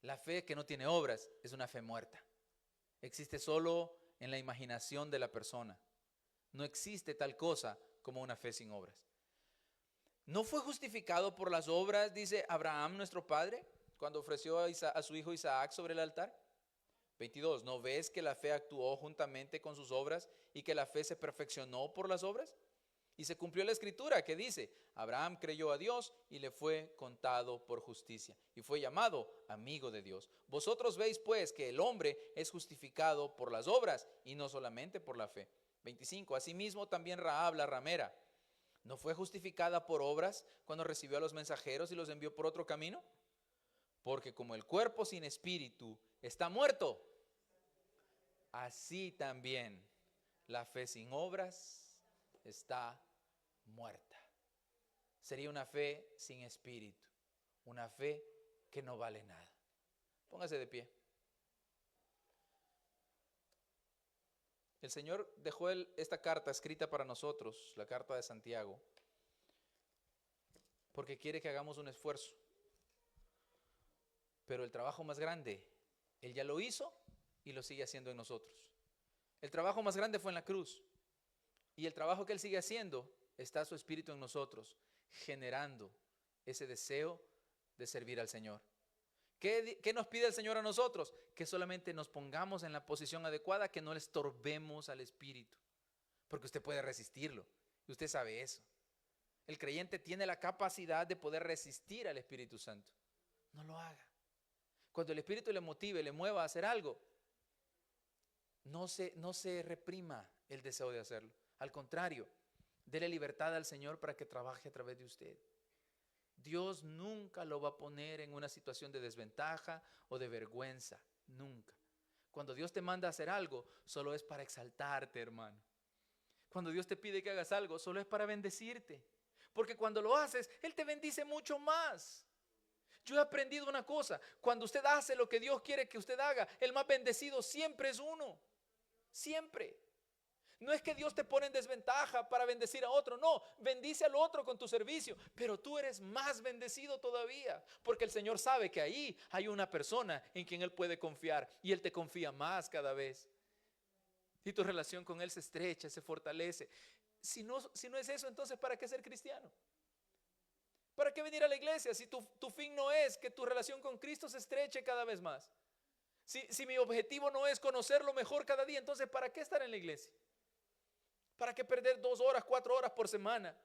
la fe que no tiene obras es una fe muerta. Existe solo en la imaginación de la persona. No existe tal cosa como una fe sin obras. ¿No fue justificado por las obras, dice Abraham nuestro padre, cuando ofreció a su hijo Isaac sobre el altar? 22. ¿No ves que la fe actuó juntamente con sus obras y que la fe se perfeccionó por las obras? Y se cumplió la escritura que dice, Abraham creyó a Dios y le fue contado por justicia y fue llamado amigo de Dios. Vosotros veis pues que el hombre es justificado por las obras y no solamente por la fe. 25. Asimismo también Rahab la ramera, ¿no fue justificada por obras cuando recibió a los mensajeros y los envió por otro camino? Porque como el cuerpo sin espíritu está muerto, así también la fe sin obras está muerta. Sería una fe sin espíritu, una fe que no vale nada. Póngase de pie. El Señor dejó esta carta escrita para nosotros, la carta de Santiago, porque quiere que hagamos un esfuerzo. Pero el trabajo más grande, Él ya lo hizo y lo sigue haciendo en nosotros. El trabajo más grande fue en la cruz. Y el trabajo que Él sigue haciendo, está su Espíritu en nosotros, generando ese deseo de servir al Señor. ¿Qué nos pide el Señor a nosotros? Que solamente nos pongamos en la posición adecuada, que no le estorbemos al Espíritu. Porque usted puede resistirlo. Y usted sabe eso. El creyente tiene la capacidad de poder resistir al Espíritu Santo. No lo haga. Cuando el Espíritu le motive, le mueva a hacer algo, no se reprima el deseo de hacerlo. Al contrario, dele libertad al Señor para que trabaje a través de usted. Dios nunca lo va a poner en una situación de desventaja o de vergüenza. Nunca. Cuando Dios te manda a hacer algo, solo es para exaltarte, hermano. Cuando Dios te pide que hagas algo, solo es para bendecirte. Porque cuando lo haces, Él te bendice mucho más. Yo he aprendido una cosa. Cuando usted hace lo que Dios quiere que usted haga, el más bendecido siempre es uno. Siempre. No es que Dios te pone en desventaja para bendecir a otro, no, bendice al otro con tu servicio, pero tú eres más bendecido todavía, porque el Señor sabe que ahí hay una persona en quien Él puede confiar y Él te confía más cada vez. Y tu relación con Él se estrecha, se fortalece. Si no es eso, entonces ¿para qué ser cristiano? ¿Para qué venir a la iglesia si tu fin no es que tu relación con Cristo se estreche cada vez más? Si mi objetivo no es conocerlo mejor cada día, entonces ¿para qué estar en la iglesia? ¿Para qué perder 2 horas, 4 horas por semana?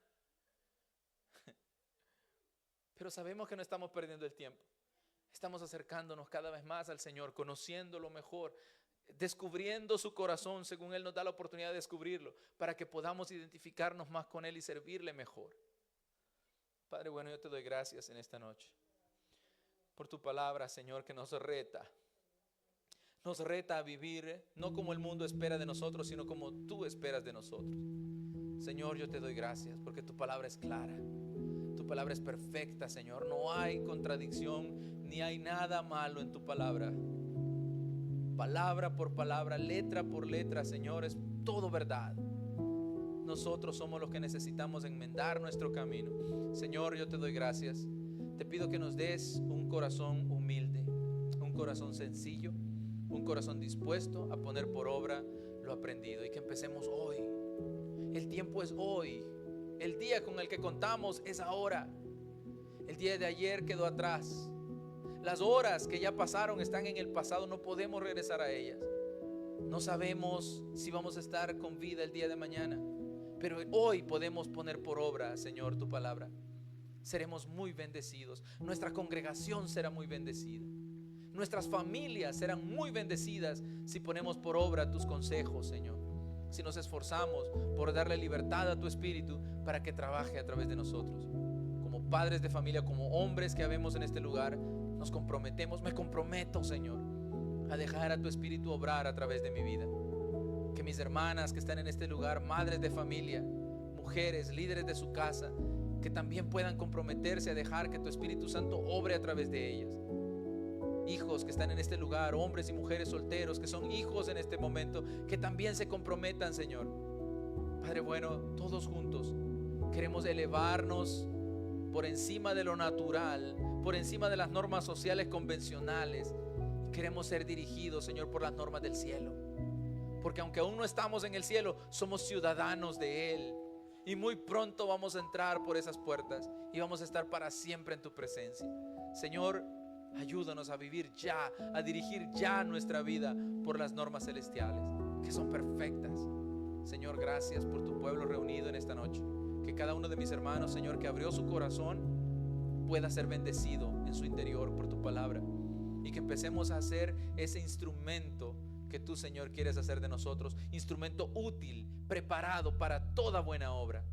Pero sabemos que no estamos perdiendo el tiempo. Estamos acercándonos cada vez más al Señor, conociéndolo mejor, descubriendo su corazón según Él nos da la oportunidad de descubrirlo, para que podamos identificarnos más con Él y servirle mejor. Padre bueno, yo te doy gracias en esta noche por tu palabra, Señor, que nos reta. Nos reta a vivir no como el mundo espera de nosotros, sino como tú esperas de nosotros. Señor, yo te doy gracias porque tu palabra es clara. Tu palabra es perfecta, Señor. No hay contradicción ni hay nada malo en tu palabra. Palabra por palabra, letra por letra, Señor, es todo verdad. Nosotros somos los que necesitamos enmendar nuestro camino. Señor, yo te doy gracias. Te pido que nos des un corazón humilde, un corazón sencillo, un corazón dispuesto a poner por obra lo aprendido y que empecemos hoy. El tiempo es hoy. El día con el que contamos es ahora. El día de ayer quedó atrás. Las horas que ya pasaron están en el pasado, no podemos regresar a ellas. No sabemos si vamos a estar con vida el día de mañana, pero hoy podemos poner por obra, Señor, tu palabra. Seremos muy bendecidos. Nuestra congregación será muy bendecida. Nuestras familias serán muy bendecidas si ponemos por obra tus consejos, Señor. Si nos esforzamos por darle libertad a tu Espíritu para que trabaje a través de nosotros. Como padres de familia, como hombres que habemos en este lugar, nos comprometemos, me comprometo, Señor, a dejar a tu Espíritu obrar a través de mi vida. Que mis hermanas que están en este lugar, madres de familia, mujeres, líderes de su casa, que también puedan comprometerse a dejar que tu Espíritu Santo obre a través de ellas. Hijos que están en este lugar, hombres y mujeres solteros que son hijos en este momento, que también se comprometan, Señor. Padre bueno, todos juntos queremos elevarnos por encima de lo natural, por encima de las normas sociales convencionales. Queremos ser dirigidos, Señor, por las normas del cielo. Porque aunque aún no estamos en el cielo, somos ciudadanos de Él. Y muy pronto vamos a entrar por esas puertas y vamos a estar para siempre en tu presencia. Señor, ayúdanos a vivir ya, a dirigir ya nuestra vida por las normas celestiales, que son perfectas. Señor, gracias por tu pueblo reunido en esta noche. Que cada uno de mis hermanos, Señor, que abrió su corazón, pueda ser bendecido en su interior por tu palabra. Y que empecemos a hacer ese instrumento que tú, Señor, quieres hacer de nosotros. Instrumento útil, preparado para toda buena obra.